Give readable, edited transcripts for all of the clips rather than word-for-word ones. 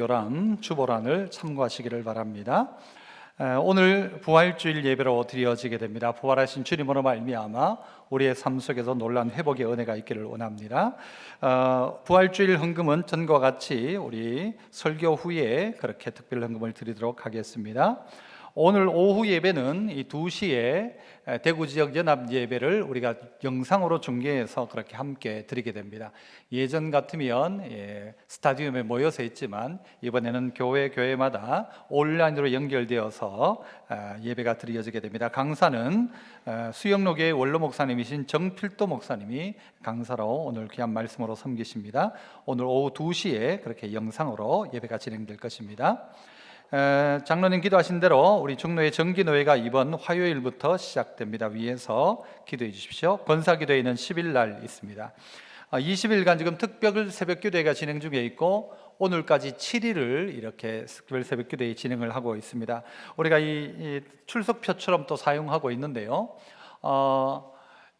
요람 주보란을 참고하시기를 바랍니다. 오늘 부활주일 예배로 드려지게 됩니다. 부활하신 주님으로 말미암아 우리의 삶 속에서 놀라운 회복의 은혜가 있기를 원합니다. 부활주일 헌금은 전과 같이 우리 설교 후에 그렇게 특별 헌금을 드리도록 하겠습니다. 오늘 오후 예배는 이 2시에 대구 지역 연합 예배를 우리가 영상으로 중계해서 그렇게 함께 드리게 됩니다. 예전 같으면 스타디움에 모여서 했지만 이번에는 교회마다 온라인으로 연결되어서 예배가 드려지게 됩니다. 강사는 수영로교회 원로 목사님이신 정필도 목사님이 강사로 오늘 귀한 말씀으로 섬기십니다. 오늘 오후 2시에 그렇게 영상으로 예배가 진행될 것입니다. 장로님 기도하신 대로 우리 중로의 정기노회가 이번 화요일부터 시작됩니다. 위에서 기도해 주십시오. 권사기도회는 10일 날 있습니다. 20일간 지금 특별 새벽기도회가 진행 중에 있고 오늘까지 7일을 이렇게 특별 새벽기도회 진행을 하고 있습니다. 우리가 이 출석표처럼 또 사용하고 있는데요.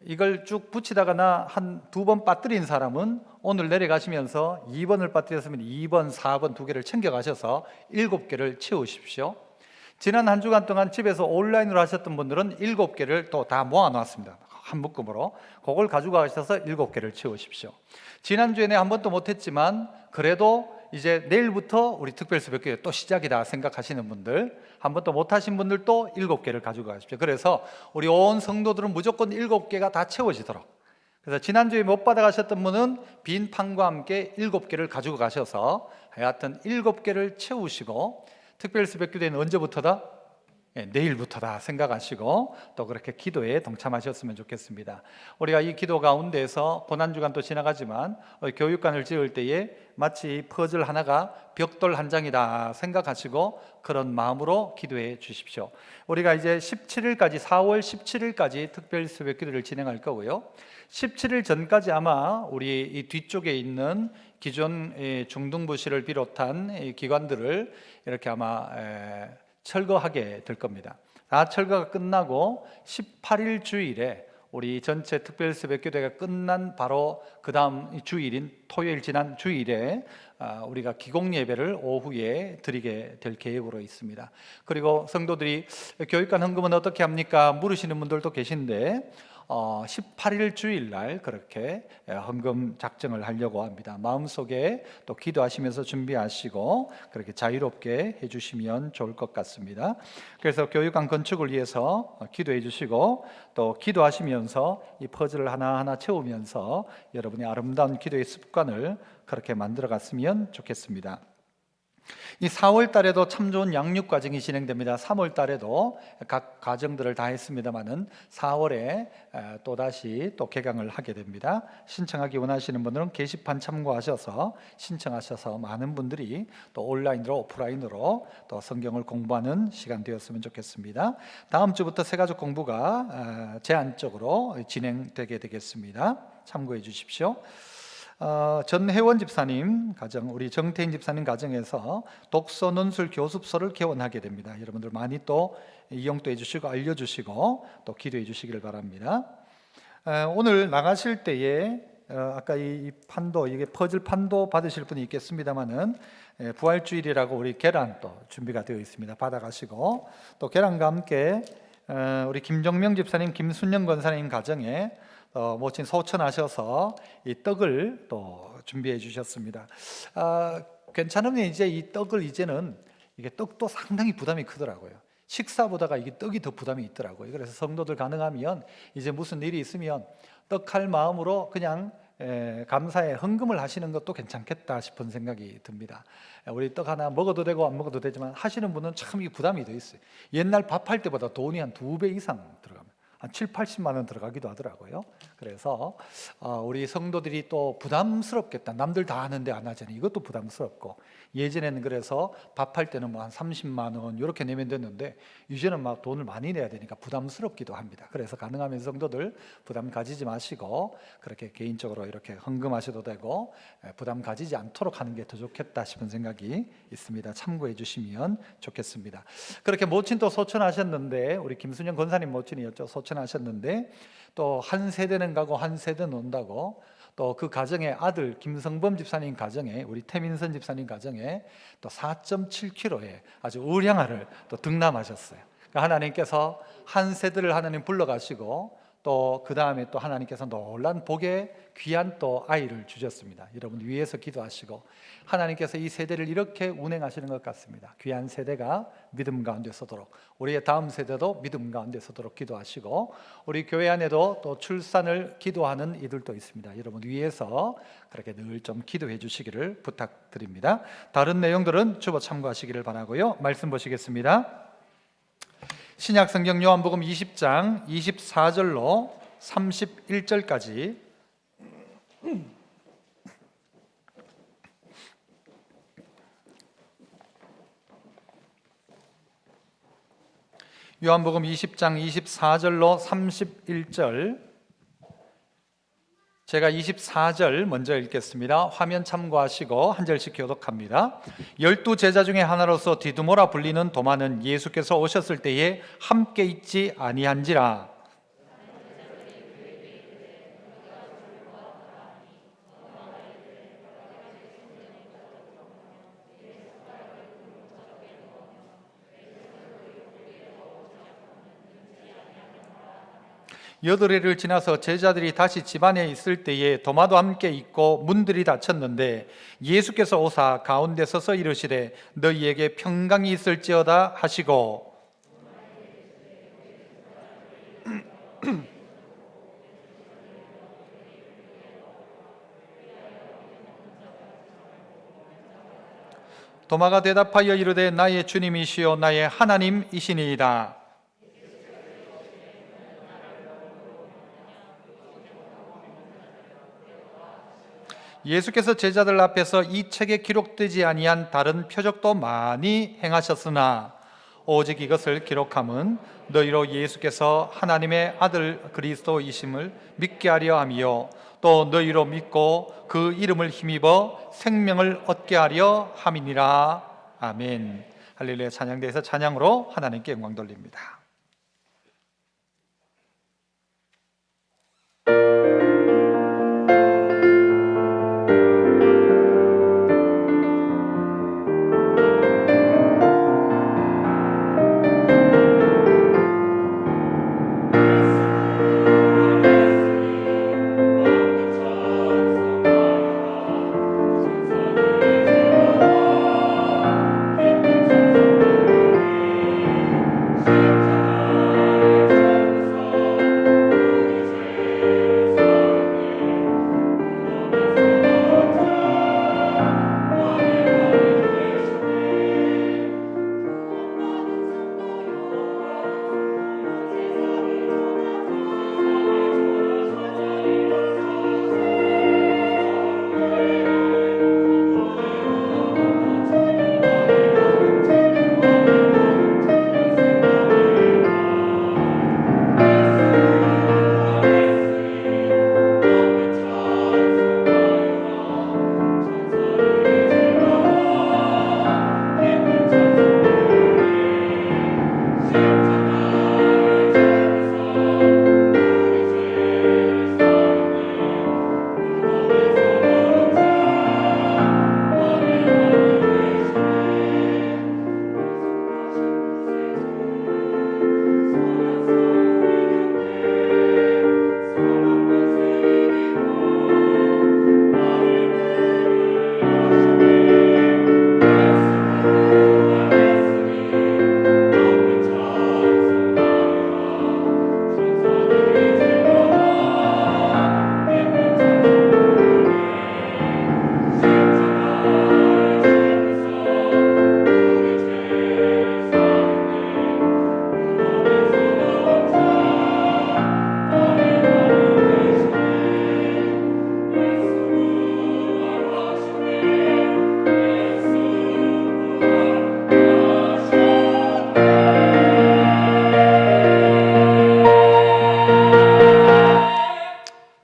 이걸 쭉 붙이다가나 한 2번 빠뜨린 사람은 오늘 내려가시면서 2번을 빠뜨렸으면 2번, 4번 2개를 챙겨가셔서 7개를 채우십시오. 지난 한 주간 동안 집에서 온라인으로 하셨던 분들은 7개를 또 다 모아놨습니다. 한 묶음으로 그걸 가지고 가셔서 7개를 채우십시오. 지난주에는 한 번도 못했지만 그래도 이제 내일부터 우리 특별새벽기도 또 시작이다 생각하시는 분들, 한 번도 못하신 분들도 7개를 가지고 가십시오. 그래서 우리 온 성도들은 무조건 7개가 다 채워지도록, 그래서 지난주에 못 받아가셨던 분은 빈 판과 함께 7개를 가지고 가셔서 하여튼 7개를 채우시고, 특별새벽기도는 언제부터다? 내일부터다 생각하시고 또 그렇게 기도에 동참하셨으면 좋겠습니다. 우리가 이 기도 가운데서 고난주간도 지나가지만 교육관을 지을 때에 마치 퍼즐 하나가 벽돌 한 장이다 생각하시고 그런 마음으로 기도해 주십시오. 우리가 이제 17일까지 4월 17일까지 특별 새벽 기도를 진행할 거고요. 17일 전까지 아마 우리 이 뒤쪽에 있는 기존 중등부실을 비롯한 기관들을 이렇게 아마 철거하게 될 겁니다. 다 철거가 끝나고 18일 주일에 우리 전체 특별 새벽기도회가 끝난 바로 그 다음 주일인 토요일 지난 주일에 우리가 기공 예배를 오후에 드리게 될 계획으로 있습니다. 그리고 성도들이 교육관 헌금은 어떻게 합니까? 물으시는 분들도 계신데 18일 주일날 그렇게 헌금 작정을 하려고 합니다. 마음속에 또 기도하시면서 준비하시고 그렇게 자유롭게 해주시면 좋을 것 같습니다. 그래서 교육관 건축을 위해서 기도해 주시고 또 기도하시면서 이 퍼즐을 하나하나 채우면서 여러분의 아름다운 기도의 습관을 그렇게 만들어 갔으면 좋겠습니다. 이 4월 달에도 참 좋은 양육 과정이 진행됩니다. 3월 달에도 각 과정들을 다 했습니다만은 4월에 또다시 또 개강을 하게 됩니다. 신청하기 원하시는 분들은 게시판 참고하셔서 신청하셔서 많은 분들이 또 온라인으로 오프라인으로 또 성경을 공부하는 시간 되었으면 좋겠습니다. 다음 주부터 새가족 공부가 제한적으로 진행되게 되겠습니다. 참고해 주십시오. 전혜원 집사님 가정, 우리 정태인 집사님 가정에서 독서 논술 교습소를 개원하게 됩니다. 여러분들 많이 또 이용도 해주시고 알려주시고 또 기도해 주시기를 바랍니다. 오늘 나가실 때에 아까 이 판도, 이게 퍼즐 판도 받으실 분이 있겠습니다만은 부활주일이라고 우리 계란 또 준비가 되어 있습니다. 받아가시고 또 계란과 함께 우리 김정명 집사님, 김순영 권사님 가정에 모친 소천하셔서 이 떡을 또 준비해 주셨습니다. 괜찮으면 이제 이 떡을 이제는 이게 떡도 상당히 부담이 크더라고요. 식사보다가 이게 떡이 더 부담이 있더라고요. 그래서 성도들 가능하면 이제 무슨 일이 있으면 떡할 마음으로 그냥 감사에 헌금을 하시는 것도 괜찮겠다 싶은 생각이 듭니다. 우리 떡 하나 먹어도 되고 안 먹어도 되지만 하시는 분은 참 이게 부담이 더 있어요. 옛날 밥할 때보다 돈이 한 2배 이상 들어갑니다. 한 7, 80만 원 들어가기도 하더라고요. 그래서 우리 성도들이 또 부담스럽겠다. 남들 다 하는데 안 하잖아요. 이것도 부담스럽고, 예전에는 그래서 밥할 때는 뭐 한 30만 원 이렇게 내면 됐는데 이제는 막 돈을 많이 내야 되니까 부담스럽기도 합니다. 그래서 가능하면 성도들 부담 가지지 마시고 그렇게 개인적으로 이렇게 헌금하셔도 되고 부담 가지지 않도록 하는 게 더 좋겠다 싶은 생각이 있습니다. 참고해 주시면 좋겠습니다. 그렇게 모친 또 소천하셨는데, 우리 김순영 권사님 모친이었죠. 소천하셨는데 또 한 세대는 가고 한 세대는 온다고 또 그 가정의 아들 김성범 집사님 가정에, 우리 태민선 집사님 가정에 또 4.7kg의 아주 우량아를 또 등남하셨어요. 그러니까 하나님께서 한 세대를 하나님 불러가시고 또 그 다음에 또 하나님께서 놀란 복의 귀한 또 아이를 주셨습니다. 여러분 위에서 기도하시고 하나님께서 이 세대를 이렇게 운행하시는 것 같습니다. 귀한 세대가 믿음 가운데 서도록, 우리의 다음 세대도 믿음 가운데 서도록 기도하시고, 우리 교회 안에도 또 출산을 기도하는 이들도 있습니다. 여러분 위에서 그렇게 늘 좀 기도해 주시기를 부탁드립니다. 다른 내용들은 주보 참고하시기를 바라고요. 말씀 보시겠습니다. 신약성경 요한복음 20장 24절로 31절까지 요한복음 20장 24절로 31절, 제가 24절 먼저 읽겠습니다. 화면 참고하시고 한 절씩 교독합니다. 12 제자 중에 하나로서 디두모라 불리는 도마는 예수께서 오셨을 때에 함께 있지 아니한지라. 여덟 해를 지나서 제자들이 다시 집안에 있을 때에 도마도 함께 있고 문들이 닫혔는데 예수께서 오사 가운데 서서 이르시되 너희에게 평강이 있을지어다 하시고 도마가 대답하여 이르되 나의 주님이시요 나의 하나님이시니이다. 예수께서 제자들 앞에서 이 책에 기록되지 아니한 다른 표적도 많이 행하셨으나 오직 이것을 기록함은 너희로 예수께서 하나님의 아들 그리스도이심을 믿게 하려 함이요 또 너희로 믿고 그 이름을 힘입어 생명을 얻게 하려 함이니라. 아멘. 할렐루야. 찬양대에서 찬양으로 하나님께 영광 돌립니다.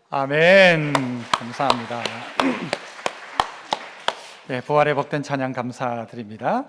아멘. 감사합니다. 네, 부활의 복된 찬양 감사드립니다.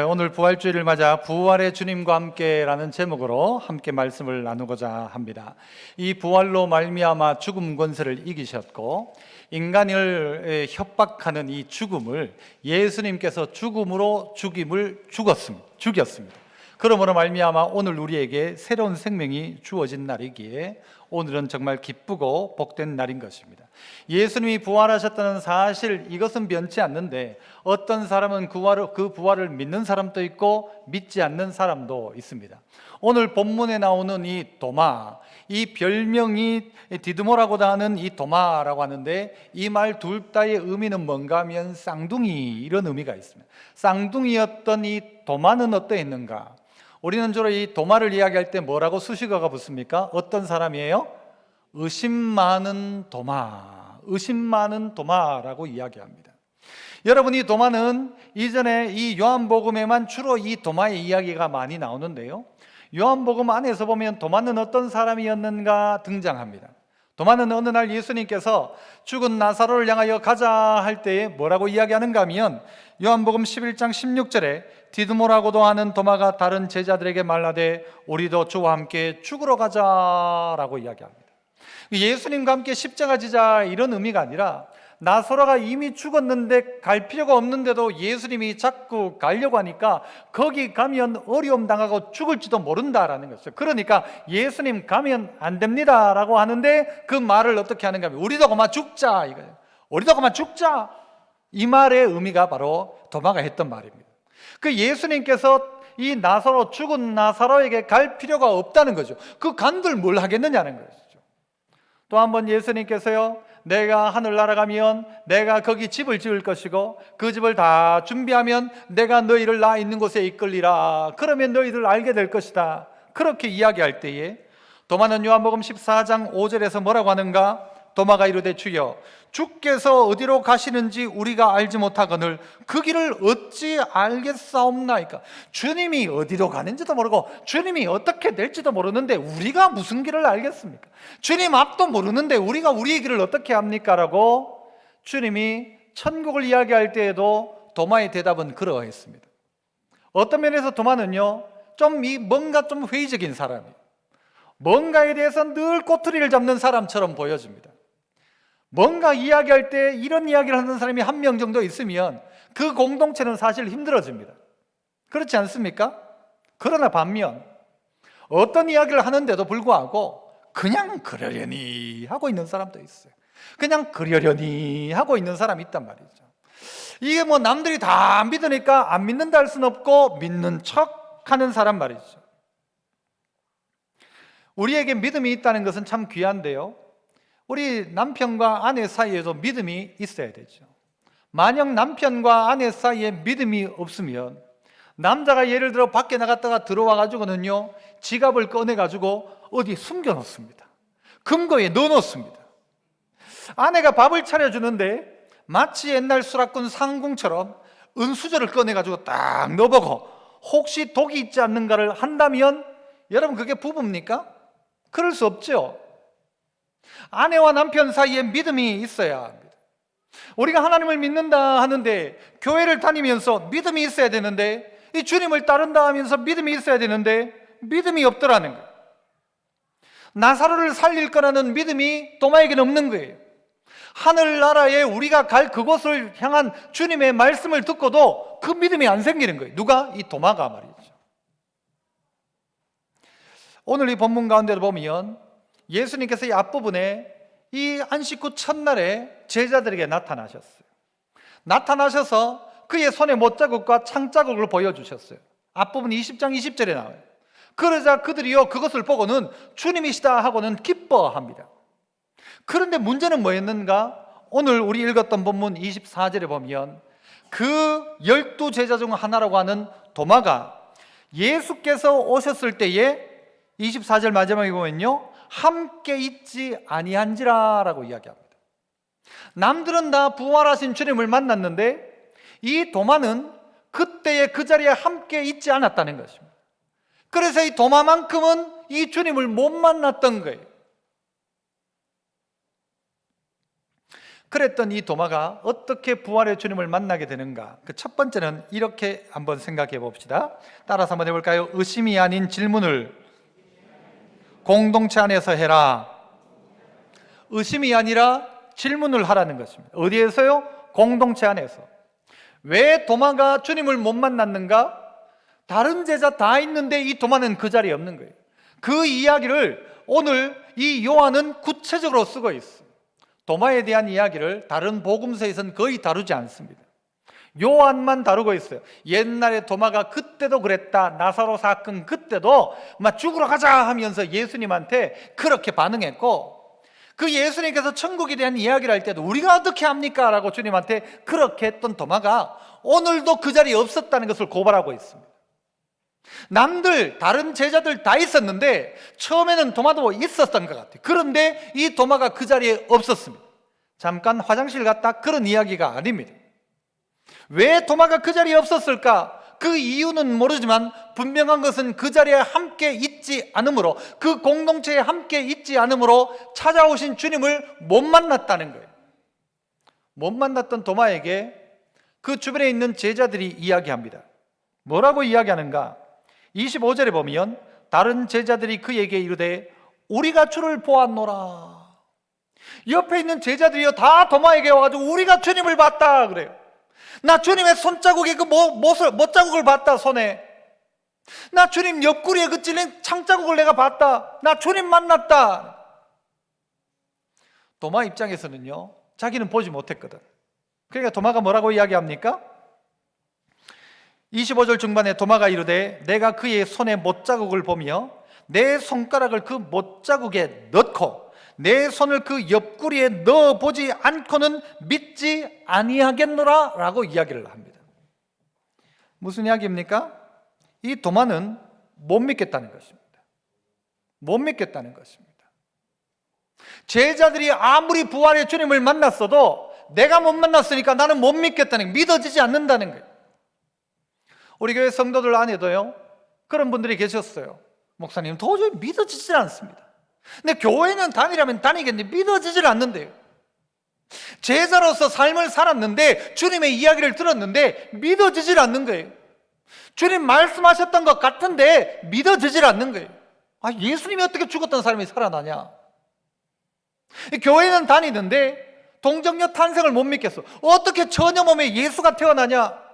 오늘 부활주일을 맞아 부활의 주님과 함께라는 제목으로 함께 말씀을 나누고자 합니다. 이 부활로 말미암아 죽음 권세를 이기셨고 인간을 협박하는 이 죽음을 예수님께서 죽음으로 죽였습니다. 그러므로 말미암아 오늘 우리에게 새로운 생명이 주어진 날이기에 오늘은 정말 기쁘고 복된 날인 것입니다. 예수님이 부활하셨다는 사실, 이것은 변치 않는데 어떤 사람은 그 부활을 믿는 사람도 있고 믿지 않는 사람도 있습니다. 오늘 본문에 나오는 이 도마, 이 별명이 디드모라고도 하는 이 도마라고 하는데 이 말 둘 다의 의미는 뭔가 하면 쌍둥이, 이런 의미가 있습니다. 쌍둥이였던 이 도마는 어떠했는가? 우리는 주로 이 도마를 이야기할 때 뭐라고 수식어가 붙습니까? 어떤 사람이에요? 의심 많은 도마, 의심 많은 도마라고 이야기합니다. 여러분, 이 도마는 이전에 이 요한복음에만 주로 이 도마의 이야기가 많이 나오는데요, 요한복음 안에서 보면 도마는 어떤 사람이었는가 등장합니다. 도마는 어느 날 예수님께서 죽은 나사로를 향하여 가자 할 때에 뭐라고 이야기하는가 하면 요한복음 11장 16절에 디드모라고도 하는 도마가 다른 제자들에게 말하되 우리도 주와 함께 죽으러 가자라고 이야기합니다. 예수님과 함께 십자가 지자, 이런 의미가 아니라 나사로가 이미 죽었는데 갈 필요가 없는데도 예수님이 자꾸 가려고 하니까 거기 가면 어려움 당하고 죽을지도 모른다라는 것이죠. 그러니까 예수님 가면 안 됩니다라고 하는데 그 말을 어떻게 하는가 하면 우리도 그만 죽자, 이거예요. 우리도 그만 죽자, 이 말의 의미가 바로 도마가 했던 말입니다. 그 예수님께서 이 나사로, 죽은 나사로에게 갈 필요가 없다는 거죠. 그 간들 뭘 하겠느냐는 것이죠. 또 한 번 예수님께서요, 내가 하늘나라 가면 내가 거기 집을 지을 것이고 그 집을 다 준비하면 내가 너희를 나 있는 곳에 이끌리라, 그러면 너희들 알게 될 것이다, 그렇게 이야기할 때에 도마는 요한복음 14장 5절에서 뭐라고 하는가? 도마가 이르되 주여, 주께서 어디로 가시는지 우리가 알지 못하거늘 그 길을 어찌 알겠사옵나이까? 주님이 어디로 가는지도 모르고 주님이 어떻게 될지도 모르는데 우리가 무슨 길을 알겠습니까? 주님 앞도 모르는데 우리가 우리의 길을 어떻게 합니까? 라고 주님이 천국을 이야기할 때에도 도마의 대답은 그러했습니다. 어떤 면에서 도마는요, 뭔가 좀 회의적인 사람이에요. 뭔가에 대해서 늘 꼬투리를 잡는 사람처럼 보여집니다. 뭔가 이야기할 때 이런 이야기를 하는 사람이 한 명 정도 있으면 그 공동체는 사실 힘들어집니다. 그렇지 않습니까? 그러나 반면 어떤 이야기를 하는데도 불구하고 그냥 그러려니 하고 있는 사람도 있어요. 그냥 그러려니 하고 있는 사람이 있단 말이죠. 이게 뭐 남들이 다 믿으니까 안 믿는다 할 수는 없고 믿는 척 하는 사람 말이죠. 우리에게 믿음이 있다는 것은 참 귀한데요, 우리 남편과 아내 사이에도 믿음이 있어야 되죠. 만약 남편과 아내 사이에 믿음이 없으면 남자가 예를 들어 밖에 나갔다가 들어와 가지고는요, 지갑을 꺼내 가지고 어디 숨겨 놓습니다. 금고에 넣어 놓습니다. 아내가 밥을 차려주는데 마치 옛날 수락군 상궁처럼 은수저를 꺼내 가지고 딱 넣어보고 혹시 독이 있지 않는가를 한다면 여러분, 그게 부부입니까? 그럴 수 없죠. 아내와 남편 사이에 믿음이 있어야 합니다. 우리가 하나님을 믿는다 하는데, 교회를 다니면서 믿음이 있어야 되는데, 이 주님을 따른다 하면서 믿음이 있어야 되는데 믿음이 없더라는 거예요. 나사로를 살릴 거라는 믿음이 도마에게는 없는 거예요. 하늘나라에 우리가 갈 그곳을 향한 주님의 말씀을 듣고도 그 믿음이 안 생기는 거예요. 누가? 이 도마가 말이죠. 오늘 이 본문 가운데도 보면 예수님께서 이 앞부분에 이 안식 후 첫날에 제자들에게 나타나셨어요. 나타나셔서 그의 손에 못자국과 창자국을 보여주셨어요. 앞부분 20장 20절에 나와요. 그러자 그들이요, 그것을 보고는 주님이시다 하고는 기뻐합니다. 그런데 문제는 뭐였는가? 오늘 우리 읽었던 본문 24절에 보면 그 12제자 중 하나라고 하는 도마가 예수께서 오셨을 때에 24절 마지막에 보면요, 함께 있지 아니한지라 라고 이야기합니다. 남들은 다 부활하신 주님을 만났는데 이 도마는 그때의 그 자리에 함께 있지 않았다는 것입니다. 그래서 이 도마만큼은 이 주님을 못 만났던 거예요. 그랬던 이 도마가 어떻게 부활의 주님을 만나게 되는가? 그 첫 번째는 이렇게 한번 생각해 봅시다. 따라서 한번 해볼까요? 의심이 아닌 질문을 공동체 안에서 해라. 의심이 아니라 질문을 하라는 것입니다. 어디에서요? 공동체 안에서. 왜 도마가 주님을 못 만났는가? 다른 제자 다 있는데 이 도마는 그 자리에 없는 거예요. 그 이야기를 오늘 이 요한은 구체적으로 쓰고 있어요. 도마에 대한 이야기를 다른 복음서에서는 거의 다루지 않습니다. 요한만 다루고 있어요. 옛날에 도마가 그때도 그랬다. 나사로 사건 그때도 막 죽으러 가자 하면서 예수님한테 그렇게 반응했고, 그 예수님께서 천국에 대한 이야기를 할 때도 우리가 어떻게 합니까? 라고 주님한테 그렇게 했던 도마가 오늘도 그 자리에 없었다는 것을 고발하고 있습니다. 남들 다른 제자들 다 있었는데 처음에는 도마도 있었던 것 같아요. 그런데 이 도마가 그 자리에 없었습니다. 잠깐 화장실 갔다 그런 이야기가 아닙니다. 왜 도마가 그 자리에 없었을까? 그 이유는 모르지만 분명한 것은 그 자리에 함께 있지 않으므로, 그 공동체에 함께 있지 않으므로 찾아오신 주님을 못 만났다는 거예요. 못 만났던 도마에게 그 주변에 있는 제자들이 이야기합니다. 뭐라고 이야기하는가? 25절에 보면 다른 제자들이 그에게 이르되 우리가 주를 보았노라. 옆에 있는 제자들이요 다 도마에게 와가지고 우리가 주님을 봤다 그래요. 나 주님의 손자국에 그 못자국을 봤다. 손에 나 주님 옆구리에 그 찔린 창자국을 내가 봤다. 나 주님 만났다. 도마 입장에서는요 자기는 보지 못했거든. 그러니까 도마가 뭐라고 이야기합니까? 25절 중반에 도마가 이르되 내가 그의 손에 못자국을 보며 내 손가락을 그 못자국에 넣고 내 손을 그 옆구리에 넣어보지 않고는 믿지 아니하겠노라 라고 이야기를 합니다. 무슨 이야기입니까? 이 도마는 못 믿겠다는 것입니다. 못 믿겠다는 것입니다. 제자들이 아무리 부활의 주님을 만났어도 내가 못 만났으니까 나는 못 믿겠다는, 믿어지지 않는다는 거예요. 우리 교회 성도들 안에도요 그런 분들이 계셨어요. 목사님 도저히 믿어지질 않습니다. 근데 교회는 다니라면 다니겠는데 믿어지질 않는데요. 제자로서 삶을 살았는데 주님의 이야기를 들었는데 믿어지질 않는 거예요. 주님 말씀하셨던 것 같은데 믿어지질 않는 거예요. 아, 예수님이 어떻게 죽었던 사람이 살아나냐? 교회는 다니는데 동정녀 탄생을 못 믿겠어. 어떻게 처녀 몸에 예수가 태어나냐?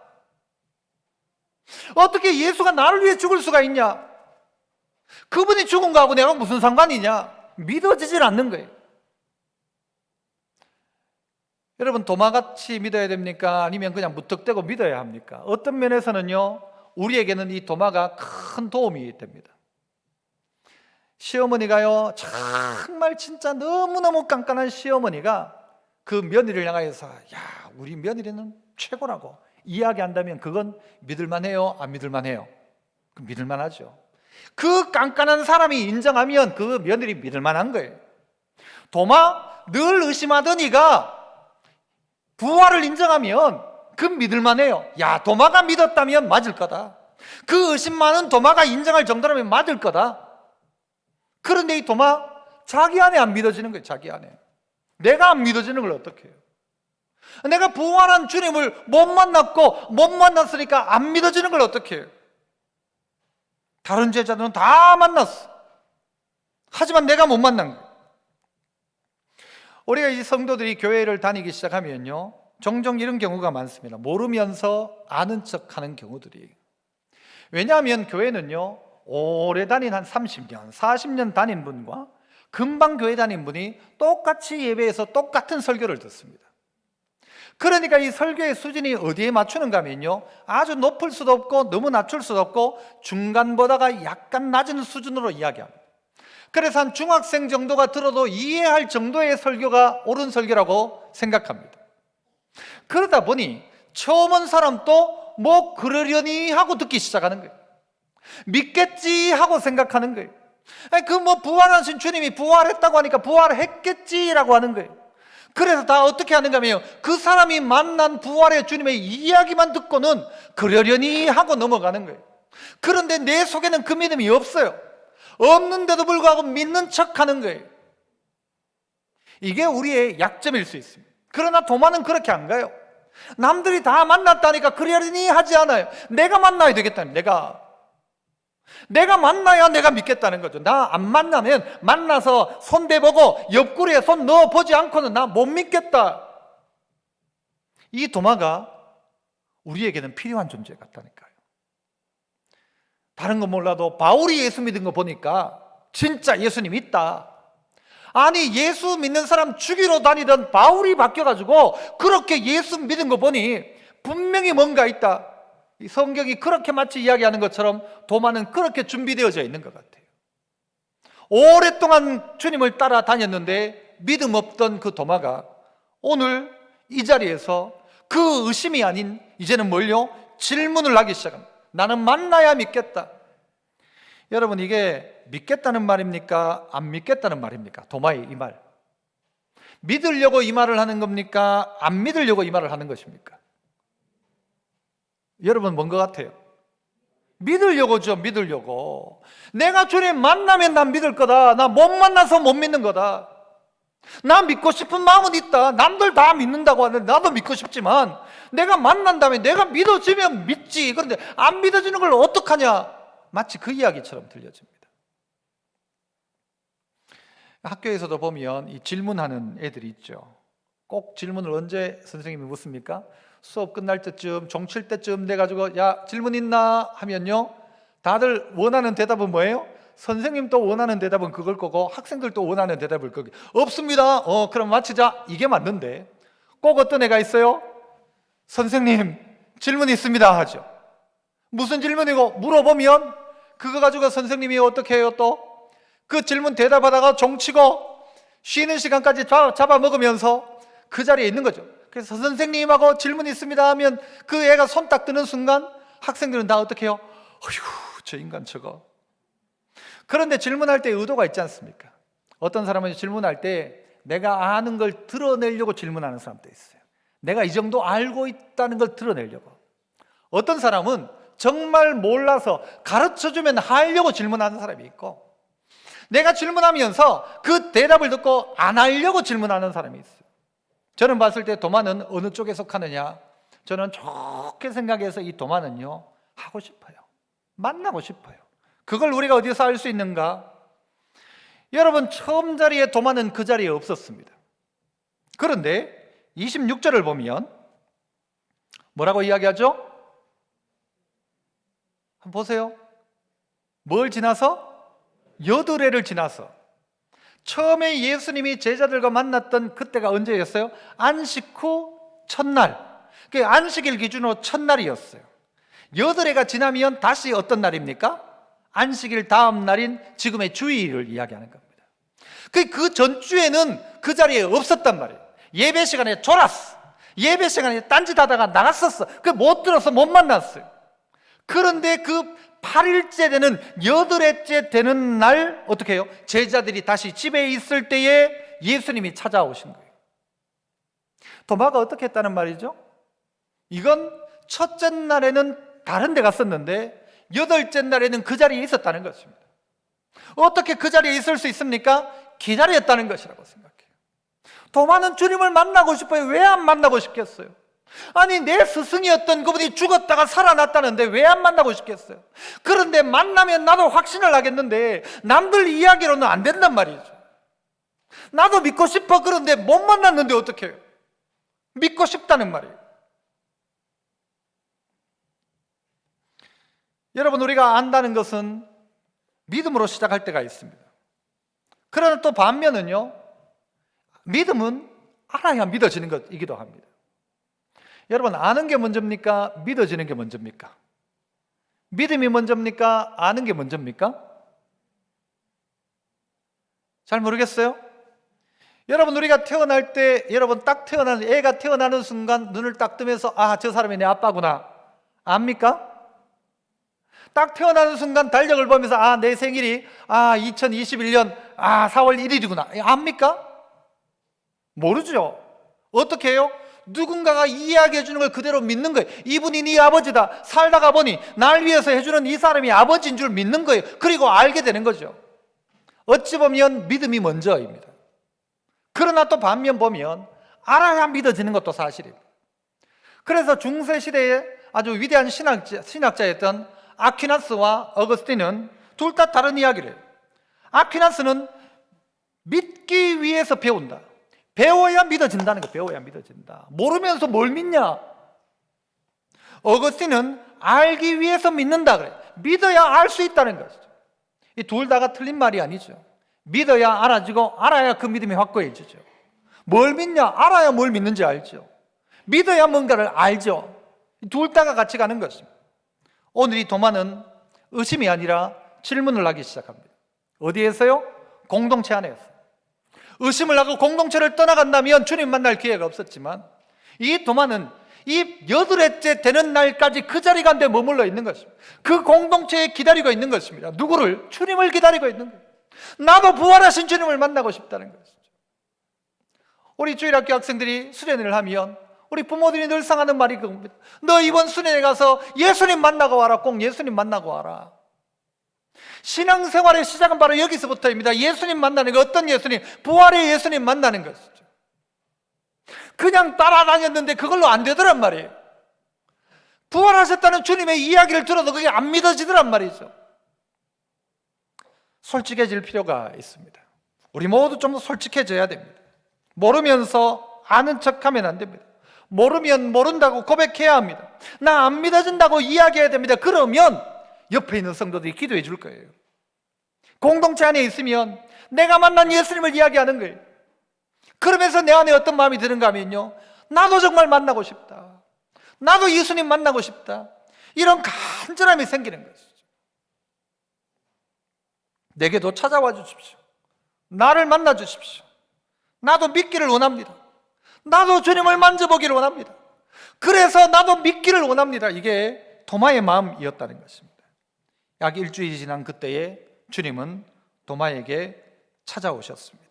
어떻게 예수가 나를 위해 죽을 수가 있냐? 그분이 죽은 거하고 내가 무슨 상관이냐? 믿어지질 않는 거예요. 여러분 도마같이 믿어야 됩니까? 아니면 그냥 무턱대고 믿어야 합니까? 어떤 면에서는요 우리에게는 이 도마가 큰 도움이 됩니다. 시어머니가요 정말 진짜 너무너무 깐깐한 시어머니가 그 며느리를 향해서 야 우리 며느리는 최고라고 이야기한다면 그건 믿을만해요? 안 믿을만해요? 그럼 믿을만하죠. 그 깐깐한 사람이 인정하면 그 며느리 믿을만한 거예요. 도마 늘 의심하던 이가 부활을 인정하면 그 믿을만해요. 야 도마가 믿었다면 맞을 거다. 그 의심 많은 도마가 인정할 정도라면 맞을 거다. 그런데 이 도마 자기 안에 안 믿어지는 거예요. 자기 안에 내가 안 믿어지는 걸 어떻게 해요? 내가 부활한 주님을 못 만났고 못 만났으니까 안 믿어지는 걸 어떻게 해요? 다른 제자들은 다 만났어. 하지만 내가 못 만난 거예요. 우리가 이 성도들이 교회를 다니기 시작하면요 종종 이런 경우가 많습니다. 모르면서 아는 척하는 경우들이. 왜냐하면 교회는요 오래 다닌 한 30년, 40년 다닌 분과 금방 교회 다닌 분이 똑같이 예배에서 똑같은 설교를 듣습니다. 그러니까 이 설교의 수준이 어디에 맞추는가 하면요 아주 높을 수도 없고 너무 낮출 수도 없고 중간보다가 약간 낮은 수준으로 이야기합니다. 그래서 한 중학생 정도가 들어도 이해할 정도의 설교가 옳은 설교라고 생각합니다. 그러다 보니 처음 온 사람도 뭐 그러려니 하고 듣기 시작하는 거예요. 믿겠지 하고 생각하는 거예요. 그 뭐 부활하신 주님이 부활했다고 하니까 부활했겠지라고 하는 거예요. 그래서 다 어떻게 하는가 하면 그 사람이 만난 부활의 주님의 이야기만 듣고는 그러려니 하고 넘어가는 거예요. 그런데 내 속에는 그 믿음이 없어요. 없는데도 불구하고 믿는 척하는 거예요. 이게 우리의 약점일 수 있습니다. 그러나 도마는 그렇게 안 가요. 남들이 다 만났다니까 그러려니 하지 않아요. 내가 만나야 되겠다는, 내가 만나야 내가 믿겠다는 거죠. 나 안 만나면, 만나서 손 대보고 옆구리에 손 넣어보지 않고는 나 못 믿겠다. 이 도마가 우리에게는 필요한 존재 같다니까요. 다른 건 몰라도 바울이 예수 믿은 거 보니까 진짜 예수님 있다. 아니, 예수 믿는 사람 죽이러 다니던 바울이 바뀌어가지고 그렇게 예수 믿은 거 보니 분명히 뭔가 있다. 이 성경이 그렇게 마치 이야기하는 것처럼 도마는 그렇게 준비되어져 있는 것 같아요. 오랫동안 주님을 따라다녔는데 믿음 없던 그 도마가 오늘 이 자리에서 그 의심이 아닌 이제는 뭘요? 질문을 하기 시작합니다. 나는 만나야 믿겠다. 여러분, 이게 믿겠다는 말입니까? 안 믿겠다는 말입니까? 도마의 이 말. 믿으려고 이 말을 하는 겁니까? 안 믿으려고 이 말을 하는 것입니까? 여러분, 뭔 것 같아요? 믿으려고죠. 믿으려고. 내가 주님 만나면 난 믿을 거다. 나 못 만나서 못 믿는 거다. 나 믿고 싶은 마음은 있다. 남들 다 믿는다고 하는데 나도 믿고 싶지만 내가 만난 다음에 내가 믿어지면 믿지. 그런데 안 믿어지는 걸 어떡하냐? 마치 그 이야기처럼 들려집니다. 학교에서도 보면 이 질문하는 애들이 있죠. 꼭 질문을 언제 선생님이 묻습니까? 수업 끝날 때쯤, 종칠 때쯤 돼가지고 야, 질문 있나? 하면요, 다들 원하는 대답은 뭐예요? 선생님도 원하는 대답은 그걸 거고 학생들도 원하는 대답을 거고, 없습니다. 그럼 마치자. 이게 맞는데 꼭 어떤 애가 있어요? 선생님, 질문 있습니다 하죠. 무슨 질문이고 물어보면 그거 가지고 선생님이 어떻게 해요? 또 그 질문 대답하다가 종치고 쉬는 시간까지 잡아먹으면서 그 자리에 있는 거죠. 그래서 선생님하고 질문 있습니다 하면 그 애가 손 딱 드는 순간 학생들은 다 어떻게 해요? 어휴, 저 인간 저거. 그런데 질문할 때 의도가 있지 않습니까? 어떤 사람은 질문할 때 내가 아는 걸 드러내려고 질문하는 사람도 있어요. 내가 이 정도 알고 있다는 걸 드러내려고. 어떤 사람은 정말 몰라서 가르쳐주면 하려고 질문하는 사람이 있고, 내가 질문하면서 그 대답을 듣고 안 하려고 질문하는 사람이 있어요. 저는 봤을 때 도마는 어느 쪽에 속하느냐? 저는 좋게 생각해서 이 도마는요, 하고 싶어요. 만나고 싶어요. 그걸 우리가 어디서 알 수 있는가? 여러분, 처음 자리에 도마는 그 자리에 없었습니다. 그런데 26절을 보면 뭐라고 이야기하죠? 한번 보세요. 뭘 지나서? 여드레를 지나서. 처음에 예수님이 제자들과 만났던 그때가 언제였어요? 안식 후 첫날. 그 안식일 기준으로 첫날이었어요. 여드레가 지나면 다시 어떤 날입니까? 안식일 다음 날인 지금의 주일을 이야기하는 겁니다. 그 전주에는 그 자리에 없었단 말이에요. 예배 시간에 졸았어. 예배 시간에 딴짓하다가 나갔었어. 못 들어서 못 만났어요. 그런데 그 8일째 되는, 8회째 되는 날 어떻게 해요? 제자들이 다시 집에 있을 때에 예수님이 찾아오신 거예요. 도마가 어떻게 했다는 말이죠? 이건 첫째 날에는 다른 데 갔었는데 8째 날에는 그 자리에 있었다는 것입니다. 어떻게 그 자리에 있을 수 있습니까? 기다렸다는 것이라고 생각해요. 도마는 주님을 만나고 싶어요. 왜 안 만나고 싶겠어요? 아니, 내 스승이었던 그분이 죽었다가 살아났다는데 왜 안 만나고 싶겠어요? 그런데 만나면 나도 확신을 하겠는데 남들 이야기로는 안 된단 말이죠. 나도 믿고 싶어. 그런데 못 만났는데 어떻게 해요? 믿고 싶다는 말이에요. 여러분, 우리가 안다는 것은 믿음으로 시작할 때가 있습니다. 그러나 또 반면은요, 믿음은 알아야 믿어지는 것이기도 합니다. 여러분, 아는 게 먼저입니까? 믿어지는 게 먼저입니까? 믿음이 먼저입니까? 아는 게 먼저입니까? 잘 모르겠어요? 여러분, 우리가 태어날 때, 여러분 딱 태어나는, 애가 태어나는 순간 눈을 딱 뜨면서 아, 저 사람이 내 아빠구나. 압니까? 딱 태어나는 순간 달력을 보면서 아, 내 생일이 2021년 4월 1일이구나. 압니까? 모르죠. 어떻게 해요? 누군가가 이야기해 주는 걸 그대로 믿는 거예요. 이분이 네 아버지다. 살다가 보니 날 위해서 해주는 이 사람이 아버지인 줄 믿는 거예요. 그리고 알게 되는 거죠. 어찌 보면 믿음이 먼저입니다. 그러나 또 반면 보면 알아야 믿어지는 것도 사실이에요. 그래서 중세시대에 아주 위대한 신학자였던 아퀴나스와 어거스틴은 둘 다 다른 이야기를 해요. 아퀴나스는 믿기 위해서 배운다. 배워야 믿어진다는 거, 배워야 믿어진다. 모르면서 뭘 믿냐? 어거스틴은 알기 위해서 믿는다 그래요. 믿어야 알 수 있다는 것이죠. 이 둘 다가 틀린 말이 아니죠. 믿어야 알아지고 알아야 그 믿음이 확고해지죠. 뭘 믿냐? 알아야 뭘 믿는지 알죠. 믿어야 뭔가를 알죠. 둘 다가 같이 가는 것입니다. 오늘 이 도마는 의심이 아니라 질문을 하기 시작합니다. 어디에서요? 공동체 안에서. 의심을 하고 공동체를 떠나간다면 주님 만날 기회가 없었지만 이 도마는 이 8회째 되는 날까지 그 자리 가운데 머물러 있는 것입니다. 그 공동체에 기다리고 있는 것입니다. 누구를? 주님을 기다리고 있는 거예요. 나도 부활하신 주님을 만나고 싶다는 것이죠. 우리 주일학교 학생들이 수련회를 하면 우리 부모들이 늘상 하는 말이 그겁니다. 너 이번 수련회 가서 예수님 만나고 와라. 꼭 예수님 만나고 와라. 신앙생활의 시작은 바로 여기서부터입니다. 예수님 만나는 거. 어떤 예수님? 부활의 예수님 만나는 것이죠. 그냥 따라다녔는데 그걸로 안 되더란 말이에요. 부활하셨다는 주님의 이야기를 들어도 그게 안 믿어지더란 말이죠. 솔직해질 필요가 있습니다. 우리 모두 좀 더 솔직해져야 됩니다. 모르면서 아는 척하면 안 됩니다. 모르면 모른다고 고백해야 합니다. 나 안 믿어진다고 이야기해야 됩니다. 그러면 옆에 있는 성도들이 기도해 줄 거예요. 공동체 안에 있으면 내가 만난 예수님을 이야기하는 거예요. 그러면서 내 안에 어떤 마음이 드는가 하면요, 나도 정말 만나고 싶다. 나도 예수님 만나고 싶다. 이런 간절함이 생기는 것이죠. 내게도 찾아와 주십시오. 나를 만나 주십시오. 나도 믿기를 원합니다. 나도 주님을 만져보기를 원합니다. 그래서 나도 믿기를 원합니다. 이게 도마의 마음이었다는 것입니다. 약 일주일이 지난 그때에 주님은 도마에게 찾아오셨습니다.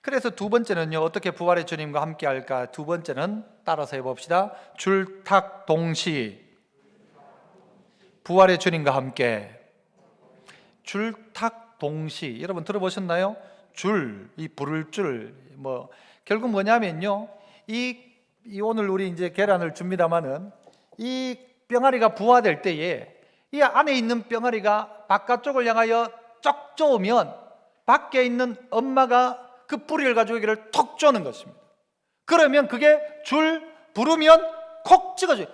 그래서 두 번째는요, 어떻게 부활의 주님과 함께 할까? 두 번째는 따라서 해봅시다. 줄탁동시. 부활의 주님과 함께. 줄탁동시. 여러분 들어보셨나요? 이 부를 줄. 결국 뭐냐면요, 이 오늘 우리 이제 계란을 줍니다마는 이 병아리가 부화될 때에 이 안에 있는 병아리가 바깥쪽을 향하여 쩍 쪼으면 밖에 있는 엄마가 그 뿌리를 가지고 여기를 톡 쪼는 것입니다. 그러면 그게 줄 부르면 콕 찍어줘요.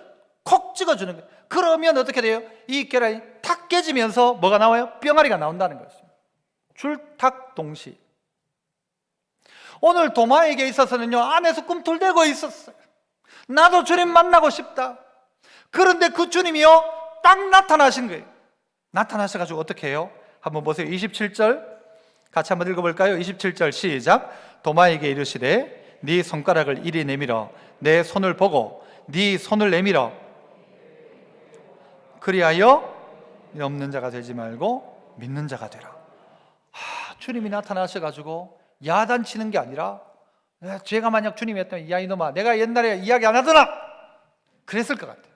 콕 찍어주는 거예요. 그러면 어떻게 돼요? 이 계란이 탁 깨지면서 뭐가 나와요? 병아리가 나온다는 것입니다. 줄탁동시. 오늘 도마에게 있어서는요, 안에서 꿈틀대고 있었어요. 나도 주님 만나고 싶다. 그런데 그 주님이요, 딱 나타나신 거예요. 나타나셔가지고 어떻게 해요? 한번 보세요. 27절 같이 한번 읽어볼까요? 27절 시작. 도마에게 이르시되 네 손가락을 이리 내밀어 내 손을 보고 네 손을 내밀어 그리하여 없는 자가 되지 말고 믿는 자가 되라. 주님이 나타나셔가지고 야단치는 게 아니라, 제가 만약 주님이었다면 야 이놈아 내가 옛날에 이야기 안 하더나 그랬을 것 같아요.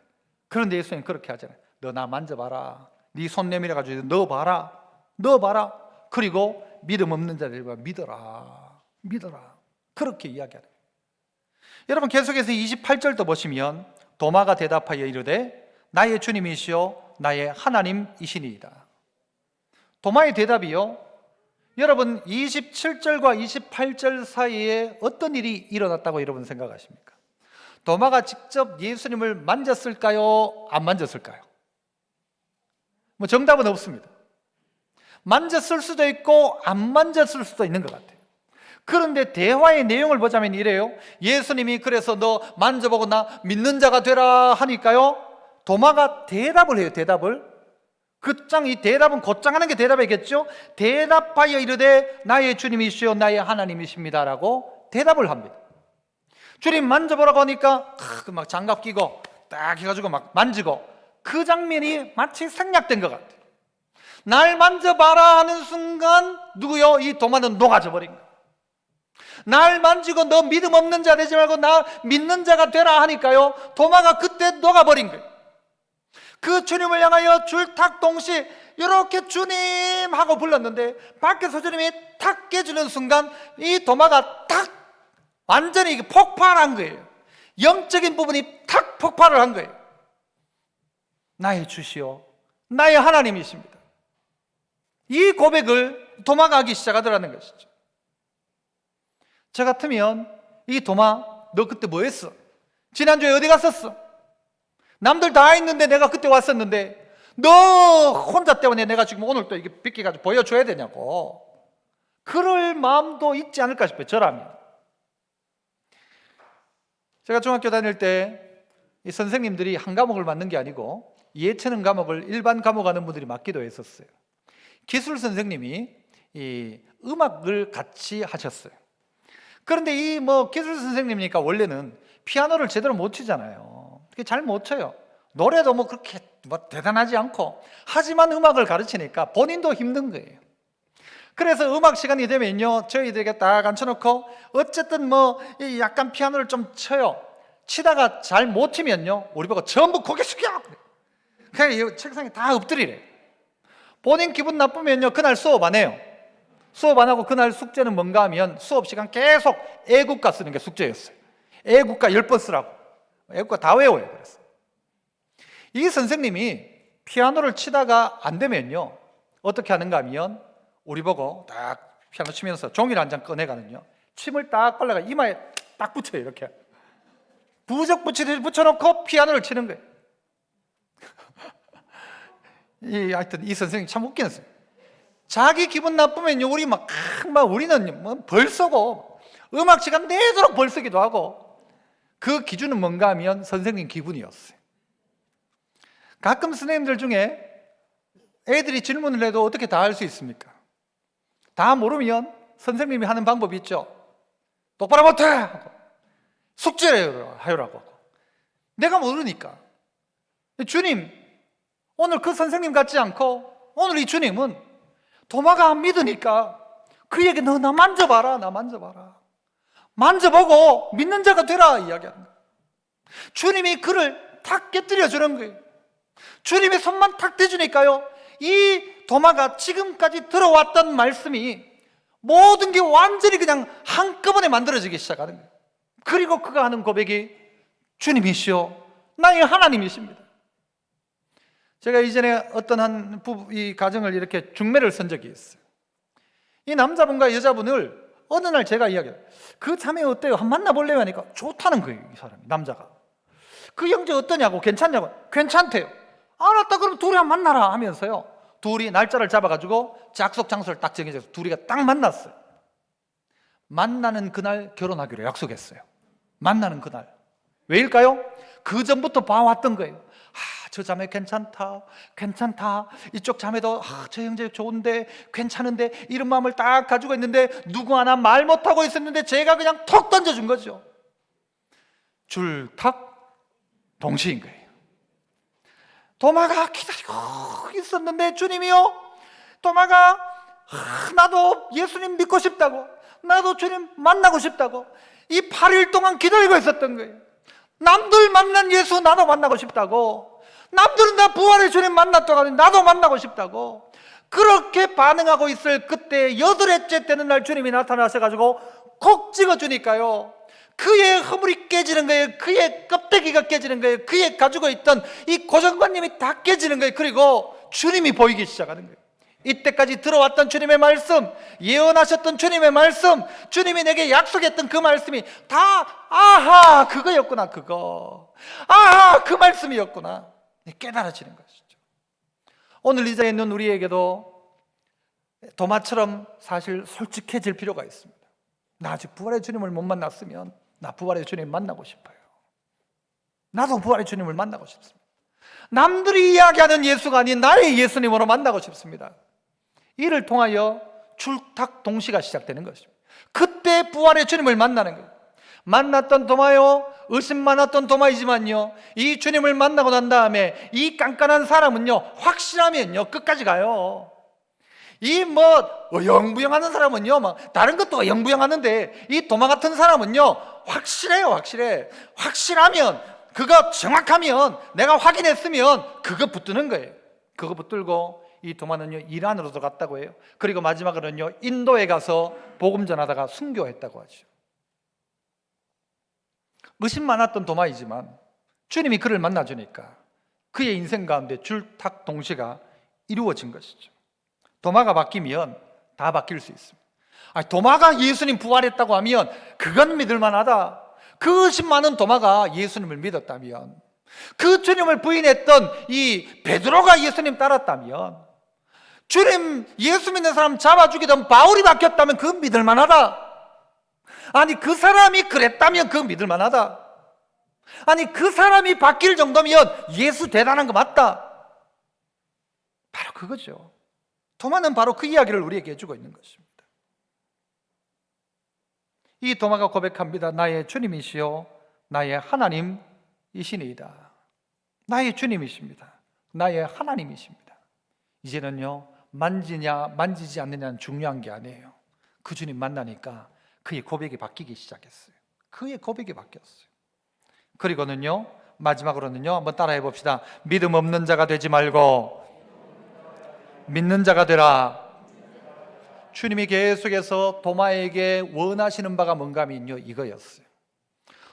그런데 예수님 그렇게 하잖아요. 너 나 만져봐라. 네 손 내밀어가지고 넣어봐라. 그리고 믿음 없는 자들과 믿어라. 그렇게 이야기하는 거예요. 여러분 계속해서 28절도 보시면 도마가 대답하여 이르되 나의 주님이시오 나의 하나님이시니이다. 도마의 대답이요, 여러분 27절과 28절 사이에 어떤 일이 일어났다고 여러분 생각하십니까? 도마가 직접 예수님을 만졌을까요? 안 만졌을까요? 정답은 없습니다. 만졌을 수도 있고 안 만졌을 수도 있는 것 같아요. 그런데 대화의 내용을 보자면 이래요. 예수님이 그래서 너 만져보고 나 믿는 자가 되라 하니까요, 도마가 대답을 해요. 이 대답은 곧장 하는 게 대답이겠죠. 대답하여 이르되 나의 주님이시오 나의 하나님이십니다라고 대답을 합니다. 주님 만져보라고 하니까 막 장갑 끼고 딱 해가지고 막 만지고, 그 장면이 마치 생략된 것 같아요. 날 만져봐라 하는 순간 누구요? 이 도마는 녹아져 버린 거예요. 날 만지고 너 믿음 없는 자 되지 말고 나 믿는 자가 되라 하니까요, 도마가 그때 녹아버린 거예요. 그 주님을 향하여 줄탁동시 이렇게 주님 하고 불렀는데 밖에 소주님이 탁 깨지는 순간 이 도마가 탁 완전히 폭발한 거예요. 영적인 부분이 탁 폭발을 한 거예요. 나의 주시오, 나의 하나님이십니다. 이 고백을 도마가 하기 시작하더라는 것이죠. 저 같으면 이 도마, 너 그때 뭐 했어? 지난주에 어디 갔었어? 남들 다 있는데 내가 그때 왔었는데 너 혼자 때문에 내가 지금 오늘 또 이게 빗기가지고 보여줘야 되냐고. 그럴 마음도 있지 않을까 싶어요, 저라면. 제가 중학교 다닐 때 이 선생님들이 한 과목을 맡는 게 아니고 예체능 과목을 일반 과목 하는 분들이 맡기도 했었어요. 기술 선생님이 이 음악을 같이 하셨어요. 그런데 이 기술 선생님이니까 원래는 피아노를 제대로 못 치잖아요. 잘 못 쳐요. 노래도 그렇게 대단하지 않고, 하지만 음악을 가르치니까 본인도 힘든 거예요. 그래서 음악 시간이 되면요, 저희들에게 딱 앉혀놓고 어쨌든 약간 피아노를 좀 쳐요. 치다가 잘 못 치면요, 우리 보고 전부 고개 숙여! 그냥 책상에 다 엎드리래. 본인 기분 나쁘면요, 그날 수업 안 해요. 수업 안 하고 그날 숙제는 뭔가 하면 수업 시간 계속 애국가 쓰는 게 숙제였어요. 애국가 10번 쓰라고. 애국가 다 외워요. 그래서 이 선생님이 피아노를 치다가 안 되면요, 어떻게 하는가 하면 우리 보고 딱 피아노 치면서 종이를 한 장 꺼내가는요, 침을 딱 발라가 이마에 딱 붙여요. 이렇게 부적 붙이듯이 붙여놓고 피아노를 치는 거예요. 하여튼 이 선생님 참 웃긴 선생님. 자기 기분 나쁘면요, 우리 우리는 벌 쏘고 음악 시간 내도록 벌 쓰기도 하고, 그 기준은 뭔가 하면 선생님 기분이었어요. 가끔 선생님들 중에 애들이 질문을 해도 어떻게 다 할 수 있습니까? 다 모르면 선생님이 하는 방법이 있죠. 똑바로 못해! 하고 숙제를 하라고 하고. 내가 모르니까. 주님, 오늘 그 선생님 같지 않고 오늘 이 주님은 도마가 안 믿으니까 그에게 너 나 만져봐라, 나 만져봐라. 만져보고 믿는 자가 되라 이야기하는 거예요. 주님이 그를 탁 깨뜨려 주는 거예요. 주님의 손만 탁 대주니까요, 이 도마가 지금까지 들어왔던 말씀이 모든 게 완전히 그냥 한꺼번에 만들어지기 시작하는 거예요. 그리고 그가 하는 고백이 주님이시오, 나의 하나님이십니다. 제가 이전에 어떤 이 가정을 이렇게 중매를 선 적이 있어요. 이 남자분과 여자분을 어느 날 제가 이야기해요. 그 자매 어때요? 한번 만나볼래요? 하니까 좋다는 거예요. 이 사람이, 남자가. 그 형제 어떠냐고, 괜찮냐고. 괜찮대요. 알았다, 그럼 둘이 한번 만나라 하면서요, 둘이 날짜를 잡아가지고 약속 장소를 딱 정해져서 둘이가 딱 만났어요. 만나는 그날 결혼하기로 약속했어요. 만나는 그날. 왜일까요? 그 전부터 봐왔던 거예요. 저 자매 괜찮다, 괜찮다. 이쪽 자매도 저 형제 좋은데, 괜찮은데, 이런 마음을 딱 가지고 있는데 누구 하나 말 못하고 있었는데 제가 그냥 톡 던져준 거죠. 줄탁 동시인 거예요. 도마가 기다리고 있었는데 주님이요, 도마가 나도 예수님 믿고 싶다고, 나도 주님 만나고 싶다고 이 8일 동안 기다리고 있었던 거예요. 남들 만난 예수 나도 만나고 싶다고, 남들은 다 부활의 주님 만났다고 하는데 나도 만나고 싶다고, 그렇게 반응하고 있을 그때 8회째 되는 날 주님이 나타나셔가지고 콕 찍어주니까요, 그의 허물이 깨지는 거예요. 그의 껍데기가 깨지는 거예요. 그의 가지고 있던 이 고정관념이 다 깨지는 거예요. 그리고 주님이 보이기 시작하는 거예요. 이때까지 들어왔던 주님의 말씀, 예언하셨던 주님의 말씀, 주님이 내게 약속했던 그 말씀이 다 아하 그거였구나, 그거. 아하 그 말씀이었구나, 깨달아지는 것이죠. 오늘 이 자리에 있는 우리에게도 도마처럼 사실 솔직해질 필요가 있습니다. 나 아직 부활의 주님을 못 만났으면 나 부활의 주님 만나고 싶어요. 나도 부활의 주님을 만나고 싶습니다. 남들이 이야기하는 예수가 아닌 나의 예수님으로 만나고 싶습니다. 이를 통하여 줄탁 동시가 시작되는 것입니다. 그때 부활의 주님을 만나는 거예요. 만났던 도마요, 의심 많았던 도마이지만요, 이 주님을 만나고 난 다음에 이 깐깐한 사람은요, 확실하면요 끝까지 가요. 이 영부영하는 사람은요, 다른 것도 영부영하는데 이 도마 같은 사람은요 확실해요. 확실하면, 그거 정확하면, 내가 확인했으면 그거 붙드는 거예요. 그거 붙들고 이 도마는요 이란으로 들어갔다고 해요. 그리고 마지막으로는요 인도에 가서 복음 전하다가 순교했다고 하죠. 의심 많았던 도마이지만 주님이 그를 만나주니까 그의 인생 가운데 줄탁 동시가 이루어진 것이죠. 도마가 바뀌면 다 바뀔 수 있습니다. 도마가 예수님 부활했다고 하면 그건 믿을만하다. 그 의심 많은 도마가 예수님을 믿었다면, 그 주님을 부인했던 이 베드로가 예수님 따랐다면, 주님 예수 믿는 사람 잡아 죽이던 바울이 바뀌었다면 그건 믿을만하다. 아니 그 사람이 그랬다면 그건 믿을만하다. 아니 그 사람이 바뀔 정도면 예수 대단한 거 맞다. 바로 그거죠. 도마는 바로 그 이야기를 우리에게 해주고 있는 것입니다. 이 도마가 고백합니다. 나의 주님이시요 나의 하나님이시니이다. 나의 주님이십니다. 나의 하나님이십니다. 이제는요 만지냐 만지지 않느냐는 중요한 게 아니에요. 그 주님 만나니까 그의 고백이 바뀌기 시작했어요. 그의 고백이 바뀌었어요. 그리고는요 마지막으로는요 한번 따라해 봅시다. 믿음 없는 자가 되지 말고 믿는 자가 되라. 주님이 계속해서 도마에게 원하시는 바가 뭔가 하면요 이거였어요.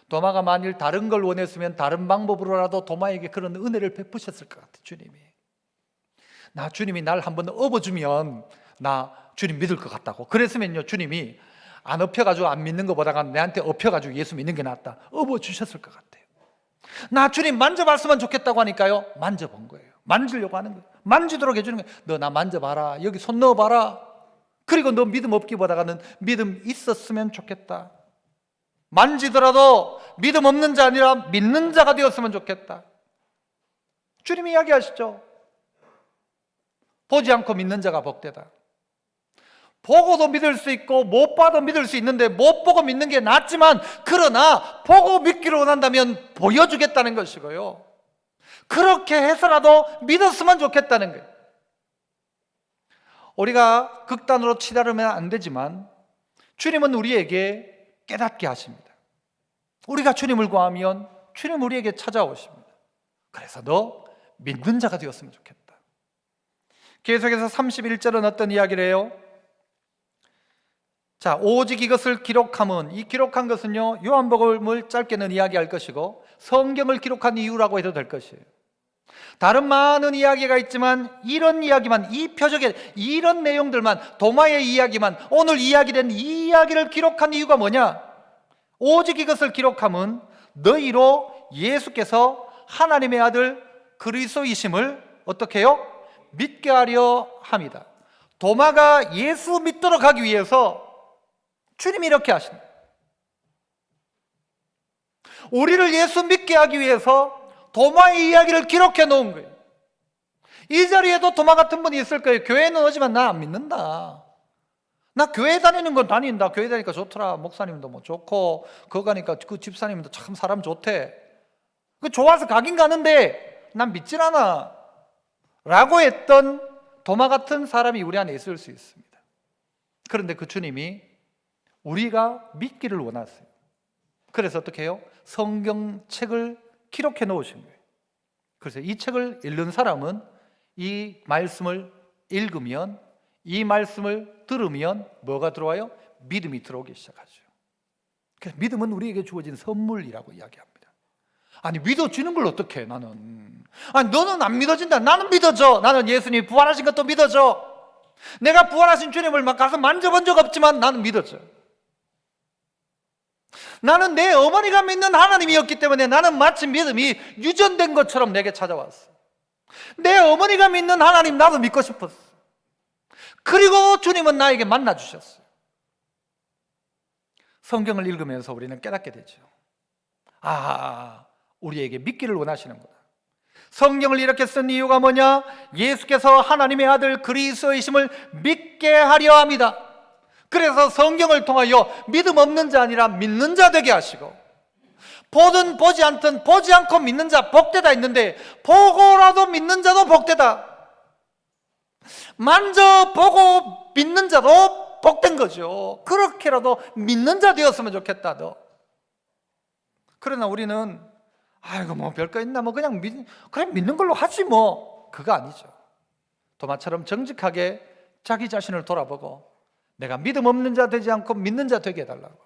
도마가 만일 다른 걸 원했으면 다른 방법으로라도 도마에게 그런 은혜를 베푸셨을 것 같아요. 주님이 날 한번 업어주면 나 주님 믿을 것 같다고. 그랬으면요 주님이 안 업혀가지고 안 믿는 것보다가 내한테 업혀가지고 예수 믿는 게 낫다 업어주셨을 것 같아요. 나 주님 만져봤으면 좋겠다고 하니까요 만져본 거예요. 만지려고 하는 거예요. 만지도록 해주는 거예요. 너 나 만져봐라. 여기 손 넣어봐라. 그리고 너 믿음 없기보다는 믿음 있었으면 좋겠다. 만지더라도 믿음 없는 자 아니라 믿는 자가 되었으면 좋겠다. 주님이 이야기하시죠. 보지 않고 믿는 자가 복되다. 보고도 믿을 수 있고 못 봐도 믿을 수 있는데 못 보고 믿는 게 낫지만, 그러나 보고 믿기를 원한다면 보여주겠다는 것이고요, 그렇게 해서라도 믿었으면 좋겠다는 거예요. 우리가 극단으로 치달으면 안 되지만 주님은 우리에게 깨닫게 하십니다. 우리가 주님을 구하면 주님 우리에게 찾아오십니다. 그래서 너 믿는 자가 되었으면 좋겠다. 계속해서 31절은 어떤 이야기를 해요? 자, 오직 이것을 기록함은, 이 기록한 것은요 요한복음을 짧게는 이야기할 것이고 성경을 기록한 이유라고 해도 될 것이에요. 다른 많은 이야기가 있지만 이런 이야기만, 이 표적의 이런 내용들만, 도마의 이야기만, 오늘 이야기된 이 이야기를 기록한 이유가 뭐냐? 오직 이것을 기록함은 너희로 예수께서 하나님의 아들 그리스도이심을 어떻게 해요? 믿게 하려 함이다. 도마가 예수 믿도록 하기 위해서 주님이 이렇게 하신다. 우리를 예수 믿게 하기 위해서 도마의 이야기를 기록해 놓은 거예요. 이 자리에도 도마 같은 분이 있을 거예요. 교회는 오지만 나 안 믿는다. 나 교회 다니는 건 다닌다. 교회 다니니까 좋더라. 목사님도 뭐 좋고, 그거 가니까 그 집사님도 참 사람 좋대. 그 좋아서 가긴 가는데 난 믿질 않아 라고 했던 도마 같은 사람이 우리 안에 있을 수 있습니다. 그런데 그 주님이 우리가 믿기를 원하세요. 그래서 어떻게 해요? 성경책을 기록해 놓으신 거예요. 그래서 이 책을 읽는 사람은 이 말씀을 읽으면, 이 말씀을 들으면 뭐가 들어와요? 믿음이 들어오기 시작하죠. 그래서 믿음은 우리에게 주어진 선물이라고 이야기합니다. 아니 믿어지는 걸 어떻게 해? 나는, 아니 너는 안 믿어진다. 나는 믿어져. 나는 예수님이 부활하신 것도 믿어져. 내가 부활하신 주님을 막 가서 만져본 적 없지만 나는 믿어져. 나는 내 어머니가 믿는 하나님이었기 때문에 나는 마치 믿음이 유전된 것처럼 내게 찾아왔어. 내 어머니가 믿는 하나님 나도 믿고 싶었어. 그리고 주님은 나에게 만나 주셨어요. 성경을 읽으면서 우리는 깨닫게 되죠. 우리에게 믿기를 원하시는구나. 성경을 이렇게 쓴 이유가 뭐냐? 예수께서 하나님의 아들 그리스도이심을 믿게 하려 합니다. 그래서 성경을 통하여 믿음 없는 자 아니라 믿는 자 되게 하시고, 보든 보지 않든 보지 않고 믿는 자 복되다 있는데, 보고라도 믿는 자도 복되다. 만져보고 믿는 자도 복된 거죠. 그렇게라도 믿는 자 되었으면 좋겠다. 너. 그러나 우리는 뭐 별거 있나, 뭐 그냥 그래 믿는 걸로 하지 뭐. 그거 아니죠. 도마처럼 정직하게 자기 자신을 돌아보고 내가 믿음 없는 자 되지 않고 믿는 자 되게 해달라고.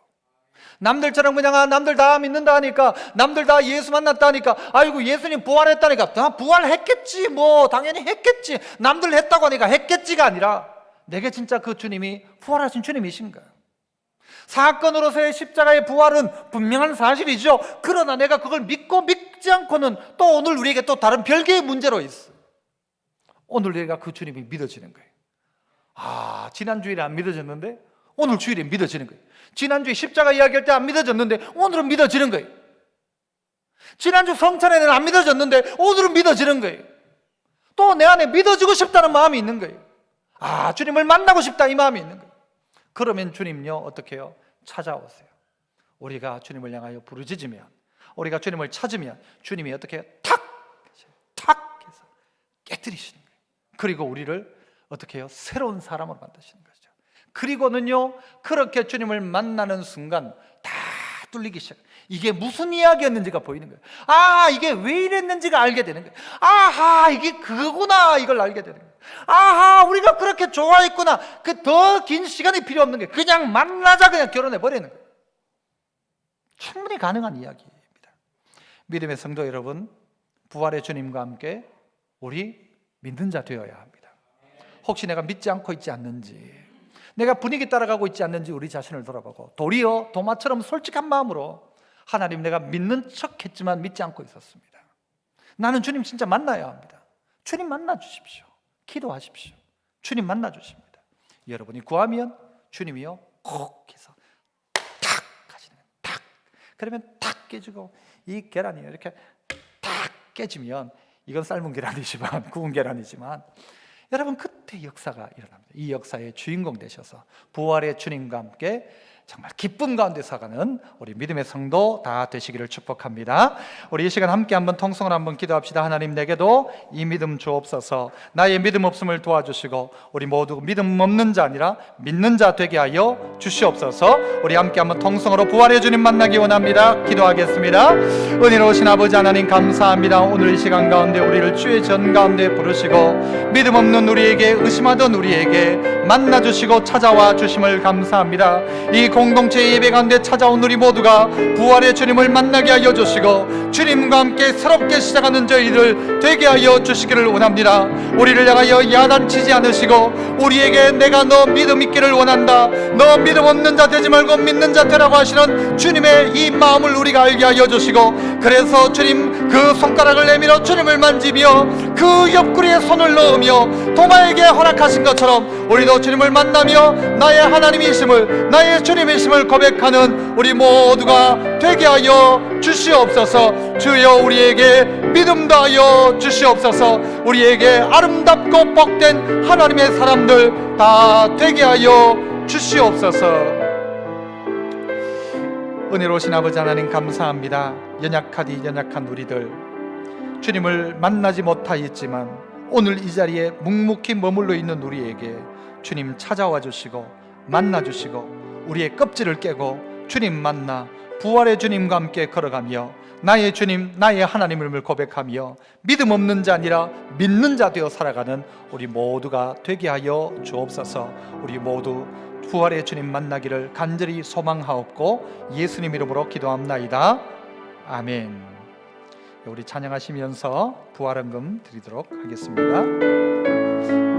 남들처럼 그냥 남들 다 믿는다 하니까, 남들 다 예수 만났다 하니까, 아이고 예수님 부활했다니까 다 부활했겠지, 뭐 당연히 했겠지, 남들 했다고 하니까 했겠지가 아니라 내게 진짜 그 주님이 부활하신 주님이신가. 사건으로서의 십자가의 부활은 분명한 사실이죠. 그러나 내가 그걸 믿고 믿지 않고는 또 오늘 우리에게 또 다른 별개의 문제로 있어. 오늘 내가 그 주님이 믿어지는 거예요. 지난 주일에 안 믿어졌는데 오늘 주일에 믿어지는 거예요. 지난주에 십자가 이야기할 때 안 믿어졌는데 오늘은 믿어지는 거예요. 지난주 성찬에는 안 믿어졌는데 오늘은 믿어지는 거예요. 또 내 안에 믿어지고 싶다는 마음이 있는 거예요. 주님을 만나고 싶다 이 마음이 있는 거예요. 그러면 주님요 어떻게 해요? 찾아오세요. 우리가 주님을 향하여 부르짖으면, 우리가 주님을 찾으면 주님이 어떻게 해요? 탁 해서 깨뜨리시는 거예요. 그리고 우리를 어떻게 해요? 새로운 사람으로 만드시는 거죠. 그리고는요 그렇게 주님을 만나는 순간 다 뚫리기 시작해요. 이게 무슨 이야기였는지가 보이는 거예요. 이게 왜 이랬는지가 알게 되는 거예요. 이게 그거구나, 이걸 알게 되는 거예요. 우리가 그렇게 좋아했구나. 그 더 긴 시간이 필요 없는 게 그냥 만나자, 그냥 결혼해 버리는 거예요. 충분히 가능한 이야기입니다. 믿음의 성도 여러분, 부활의 주님과 함께 우리 믿는 자 되어야 합니다. 혹시 내가 믿지 않고 있지 않는지, 내가 분위기 따라가고 있지 않는지 우리 자신을 돌아보고, 도리어 도마처럼 솔직한 마음으로 하나님, 내가 믿는 척 했지만 믿지 않고 있었습니다. 나는 주님 진짜 만나야 합니다. 주님 만나 주십시오. 기도하십시오. 주님 만나 주십니다. 여러분이 구하면 주님이요 콕 해서 탁 하시는 거예요. 탁. 그러면 탁 깨지고, 이 계란이요 이렇게 탁 깨지면, 이건 삶은 계란이지만, 구운 계란이지만, 여러분 그때 역사가 일어납니다. 이 역사의 주인공 되셔서 부활의 주님과 함께 정말 기쁨 가운데 서가는 우리 믿음의 성도 다 되시기를 축복합니다. 우리 이 시간 함께 한번 통성을 한번 기도합시다. 하나님, 내게도 이 믿음 주옵소서. 나의 믿음 없음을 도와주시고 우리 모두 믿음 없는 자 아니라 믿는 자 되게 하여 주시옵소서. 우리 함께 한번 통성으로 부활의 주님 만나기 원합니다. 기도하겠습니다. 은혜로우신 아버지 하나님, 감사합니다. 오늘 이 시간 가운데 우리를 주의 전 가운데 부르시고 믿음 없는 우리에게, 의심하던 우리에게 만나주시고 찾아와 주심을 감사합니다. 이 공동체 예배 가운데 찾아온 우리 모두가 부활의 주님을 만나게 하여 주시고 주님과 함께 새롭게 시작하는 저희들 되게 하여 주시기를 원합니다. 우리를 향하여 야단치지 않으시고 우리에게 내가 너 믿음 있기를 원한다, 너 믿음 없는 자 되지 말고 믿는 자 되라고 하시는 주님의 이 마음을 우리가 알게 하여 주시고, 그래서 주님 그 손가락을 내밀어 주님을 만지며 그 옆구리에 손을 넣으며 도마에게 허락하신 것처럼 우리도 주님을 만나며 나의 하나님이심을, 나의 주님이심을 고백하는 우리 모두가 되게 하여 주시옵소서. 주여 우리에게 믿음 다하여 주시옵소서. 우리에게 아름답고 복된 하나님의 사람들 다 되게 하여 주시옵소서. 은혜로우신 아버지 하나님, 감사합니다. 연약하디 연약한 우리들, 주님을 만나지 못하였지만 오늘 이 자리에 묵묵히 머물러 있는 우리에게 주님 찾아와 주시고 만나 주시고 우리의 껍질을 깨고 주님 만나 부활의 주님과 함께 걸어가며 나의 주님, 나의 하나님을 고백하며 믿음 없는 자 아니라 믿는 자 되어 살아가는 우리 모두가 되게 하여 주옵소서. 우리 모두 부활의 주님 만나기를 간절히 소망하옵고 예수님 이름으로 기도합나이다. 아멘. 우리 찬양하시면서 부활헌금 드리도록 하겠습니다.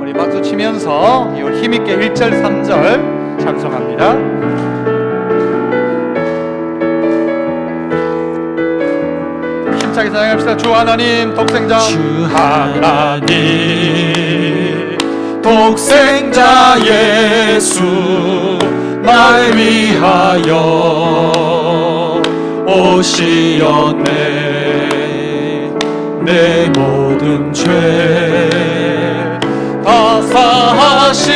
우리 박수 치면서 힘있게 1절 3절 찬송합니다. 힘차게 찬양합시다. 주 하나님 독생자, 주 하나님 독생자 예수 날 위하여 오시었네. 내 모든 죄 다 사하시고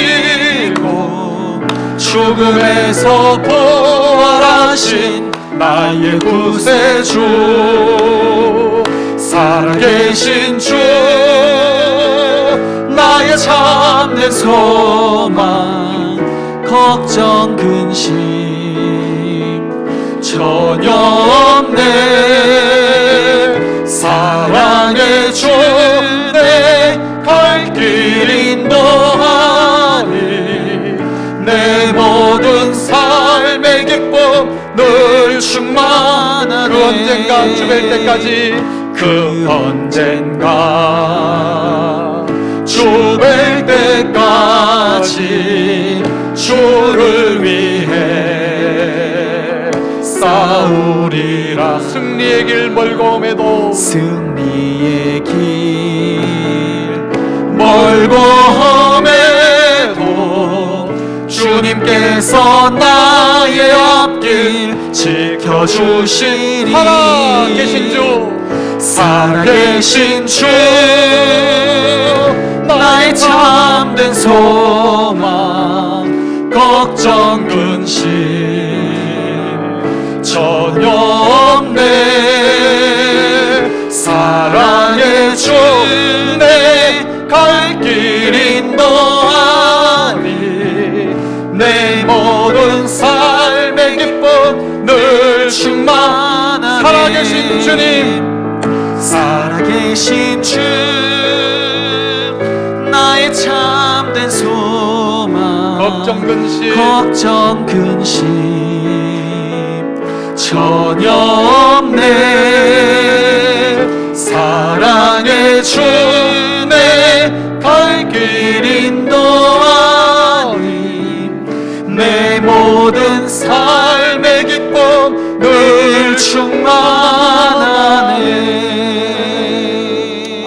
죽음에서 부활하신 나의 구세주, 살아계신 주, 나의 참된 소망, 걱정 근심 전혀 없네. 사랑의 주 내 갈 길이 언젠가 주뵐 때까지 그 언젠가 주뵐 때까지 주를 위해 싸우리라. 승리의 길 멀고 험해도 승리의 길 멀고 험해도 주님께서 나의 앞길 지켜주시니. 살아계신 주 살아계신 주 나의 참된 소망 걱정 근심 전혀 없네. 사랑의 주 내 갈 길 인도하니 내 모든 삶의 기쁨 늘 충만하니. 살아계신 주님 살아계신 주 나의 참된 소망 걱정 근심 전혀 없네. 사랑의 주 내 갈 길 인도하니 내 모든 삶의 기쁨 늘 충만하네.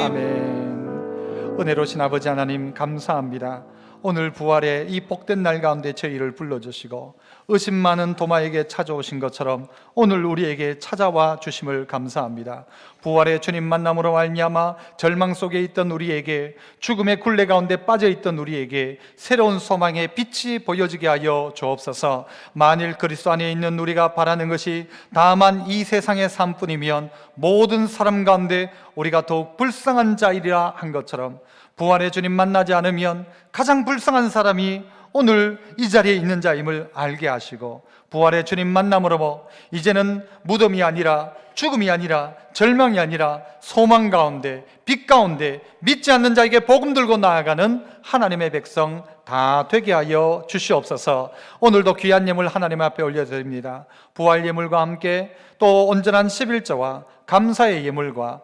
아멘. 은혜로신 아버지 하나님 감사합니다. 오늘 부활의 이 복된 날 가운데 저희를 불러주시고 의심 많은 도마에게 찾아오신 것처럼 오늘 우리에게 찾아와 주심을 감사합니다. 부활의 주님 만남으로 말미암아 절망 속에 있던 우리에게, 죽음의 굴레 가운데 빠져있던 우리에게 새로운 소망의 빛이 보여지게 하여 주옵소서. 만일 그리스도 안에 있는 우리가 바라는 것이 다만 이 세상의 삶뿐이면 모든 사람 가운데 우리가 더욱 불쌍한 자이라 한 것처럼, 부활의 주님 만나지 않으면 가장 불쌍한 사람이 오늘 이 자리에 있는 자임을 알게 하시고, 부활의 주님 만남으로 이제는 무덤이 아니라, 죽음이 아니라, 절망이 아니라 소망 가운데, 빛 가운데 믿지 않는 자에게 복음 들고 나아가는 하나님의 백성 다 되게 하여 주시옵소서. 오늘도 귀한 예물 하나님 앞에 올려드립니다. 부활 예물과 함께 또 온전한 11조와 감사의 예물과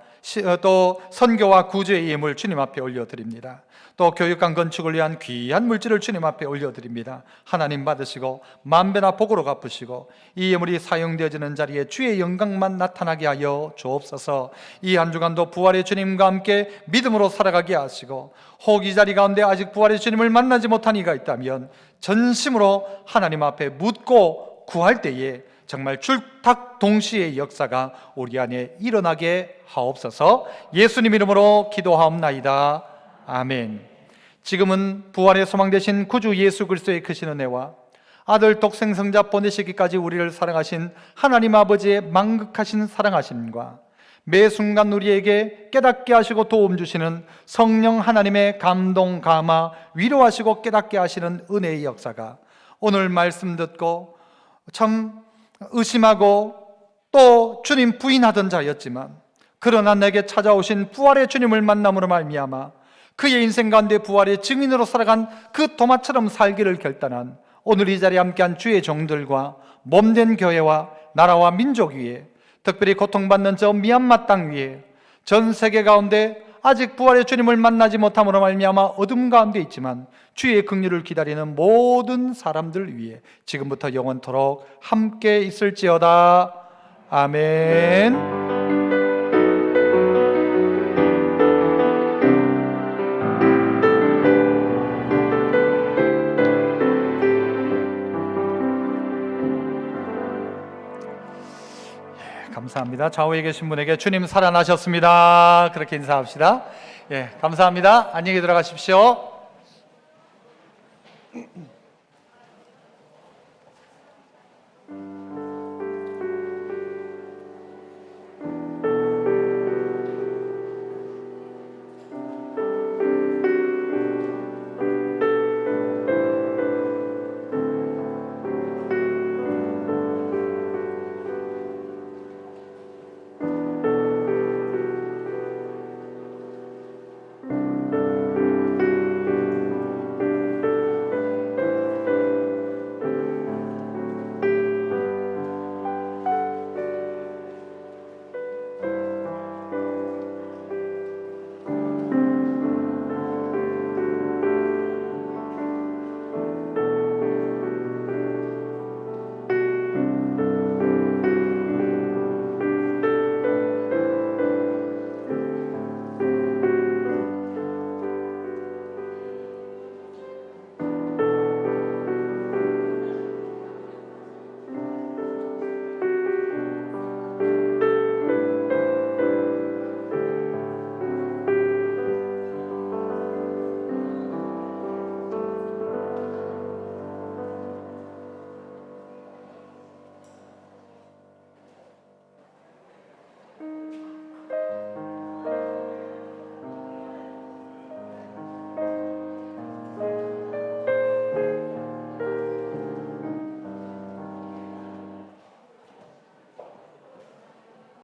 또 선교와 구주의 예물 주님 앞에 올려드립니다. 또 교육관 건축을 위한 귀한 물질을 주님 앞에 올려드립니다. 하나님 받으시고 만배나 복으로 갚으시고 이 예물이 사용되어지는 자리에 주의 영광만 나타나게 하여 주옵소서. 이 한 주간도 부활의 주님과 함께 믿음으로 살아가게 하시고, 혹 이 자리 가운데 아직 부활의 주님을 만나지 못한 이가 있다면 전심으로 하나님 앞에 묻고 구할 때에 정말 출탁 동시의 역사가 우리 안에 일어나게 하옵소서. 예수님 이름으로 기도하옵나이다. 아멘. 지금은 부활의 소망 되신 구주 예수 그리스도의 크신 은혜와 아들 독생성자 보내시기까지 우리를 사랑하신 하나님 아버지의 만극하신 사랑하심과 매 순간 우리에게 깨닫게 하시고 도움 주시는 성령 하나님의 감동, 감화, 위로하시고 깨닫게 하시는 은혜의 역사가 오늘 말씀 듣고 참 의심하고 또 주님 부인하던 자였지만, 그러나 내게 찾아오신 부활의 주님을 만남으로 말미암아 그의 인생 가운데 부활의 증인으로 살아간 그 도마처럼 살기를 결단한 오늘 이 자리에 함께한 주의 종들과 몸된 교회와 나라와 민족 위에, 특별히 고통받는 저 미얀마 땅 위에, 전 세계 가운데 아직 부활의 주님을 만나지 못함으로 말미암아 어둠 가운데 있지만 주의 긍휼을 기다리는 모든 사람들 위해 지금부터 영원토록 함께 있을지어다. 아멘. 감사합니다. 좌우에 계신 분에게 주님 살아나셨습니다. 그렇게 인사합시다. 예, 감사합니다. 안녕히 들어가십시오.